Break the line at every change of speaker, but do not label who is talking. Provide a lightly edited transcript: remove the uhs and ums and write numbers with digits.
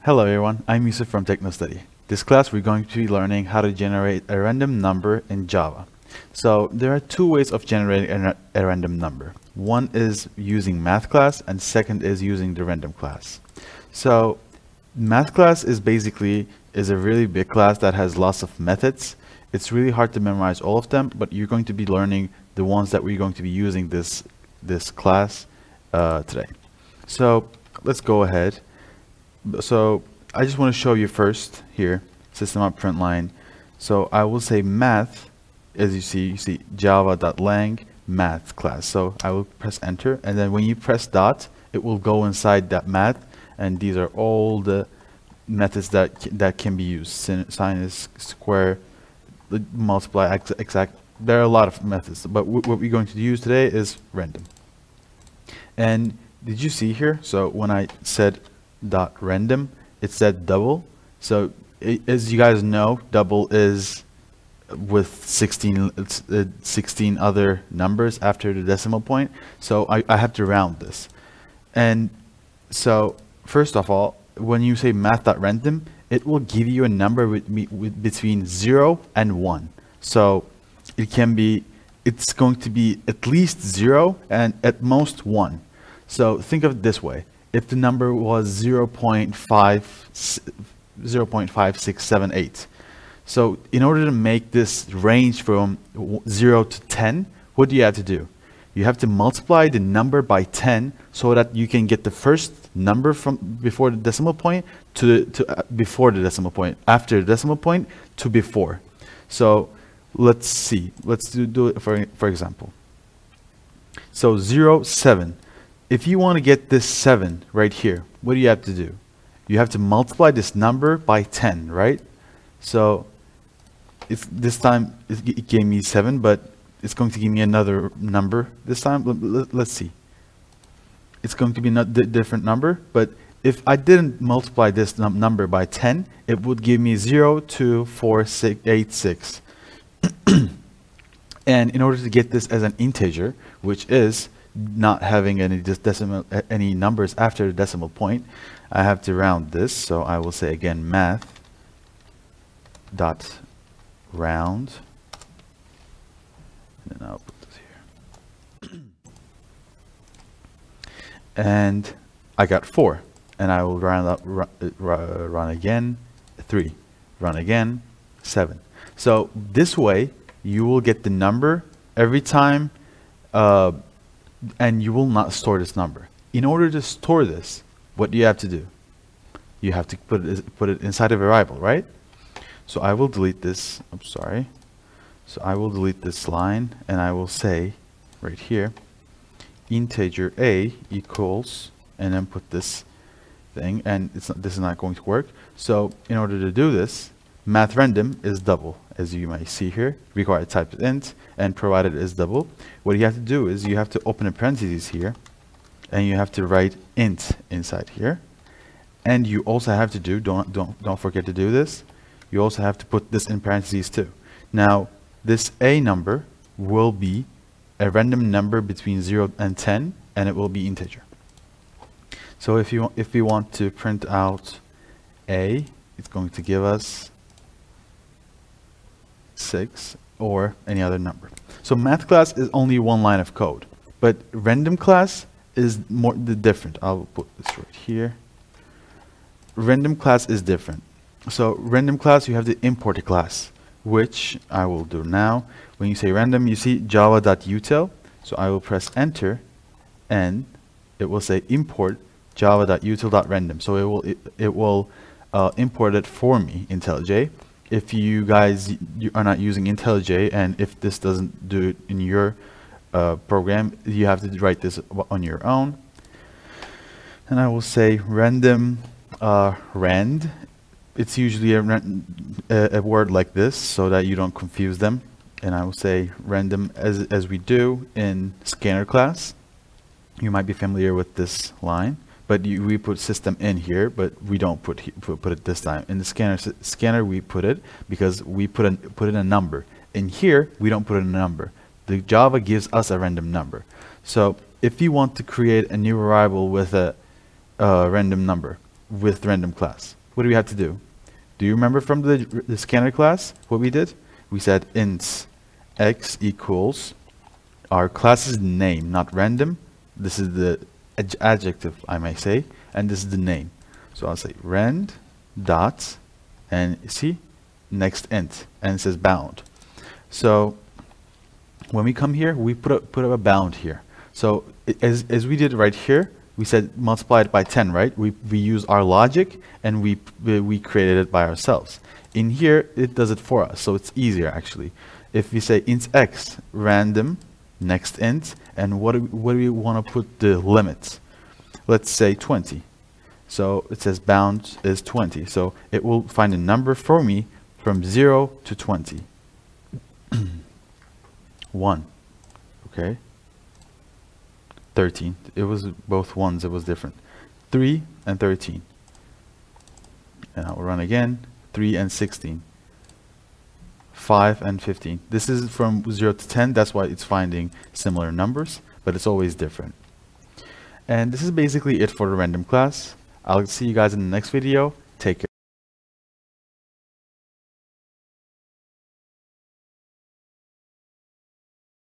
Hello everyone, I'm Yusuf from Techno Study. This class we're going to be learning how to generate a random number in Java. So there are two ways of generating a random number. One is using math class and second is using the random class. So math class is a really big class that has lots of methods. It's really hard to memorize all of them, but you're going to be learning the ones that we're going to be using this class today. So let's go ahead. So I just want to show you first here, system.out line. So I will say math, as you see java.lang math class. So I will press enter, and then when you press dot, it will go inside that math, and these are all the methods that can be used. Sinus, square, multiply, exact. There are a lot of methods, but what we're going to use today is random. And did you see here? So when I said dot random, it said double. So as you guys know, double is with 16 other numbers after the decimal point. So I have to round this. And so first of all, when you say math.random, it will give you a number between 0 and 1. So it's going to be at least 0 and at most 1. So think of it this way. If the number was 0.5678. So in order to make this range from 0 to 10, what do you have to do? You have to multiply the number by 10 so that you can get the first number from before the decimal point to before the decimal point, after the decimal point to before. So let's see. Let's do it for example. So 0, 7. If you want to get this 7 right here, what do you have to do? You have to multiply this number by 10, right? So this time it gave me 7, but it's going to give me another number this time. Let's see. It's going to be a different number, but if I didn't multiply this number by 10, it would give me 0.2486. And in order to get this as an integer, which is not having any numbers after the decimal point, I have to round this. So I will say again math dot round, and then I'll put this here. And I got 4, and I will run again 3, run again 7. So this way you will get the number every time, and you will not store this number. In order to store this, what do you have to do? You have to put it inside a variable, right? So I will delete this. I'm sorry. So I will delete this line, and I will say right here, integer a equals, and then put this thing, and this is not going to work. So in order to do this, math random is double, as you might see here. Required type is int, and provided is double. What you have to do is you have to open a parentheses here, and you have to write int inside here. And you also have to do, don't forget to do this, you also have to put this in parentheses too. Now this a number will be a random number between 0 and 10, and it will be integer. So if we want to print out a, it's going to give us 6 or any other number. So math class is only one line of code, but random class is more different. I'll put this right here. Random class is different. So random class, you have to import a class, which I will do now. When you say random, you see java.util. So I will press enter, and it will say import java.util.random. So it will import it for me, IntelliJ. If you guys are not using IntelliJ, and if this doesn't do it in your program, you have to write this on your own. And I will say random rand. It's usually a word like this so that you don't confuse them. And I will say random as we do in scanner class. You might be familiar with this line, but we put system in here, but we don't put it this time. In the scanner we put it because we put in a number. In here we don't put in a number. The Java gives us a random number. So if you want to create a new variable with a random number with random class, what do we have to do? Do you remember from the scanner class what we did? We said int x equals our class's name, not random. This is the adjective, I may say, and this is the name. So I'll say rand dot, and see, next int, and it says bound. So when we come here, we put up a bound here. So as we did right here, we said multiply it by 10, right? We use our logic and we created it by ourselves. In here, it does it for us, so it's easier actually. If we say int x random next int, and what do we want to put the limits? Let's say 20. So it says bound is 20. So it will find a number for me from 0 to 20. 1. Okay. 13. It was both ones. It was different. 3 and 13. And I'll run again. 3 and 16. 5 and 15. This is from 0 to 10. That's why it's finding similar numbers, but it's always different. And this is basically it for the random class. I'll see you guys in the next video. Take care.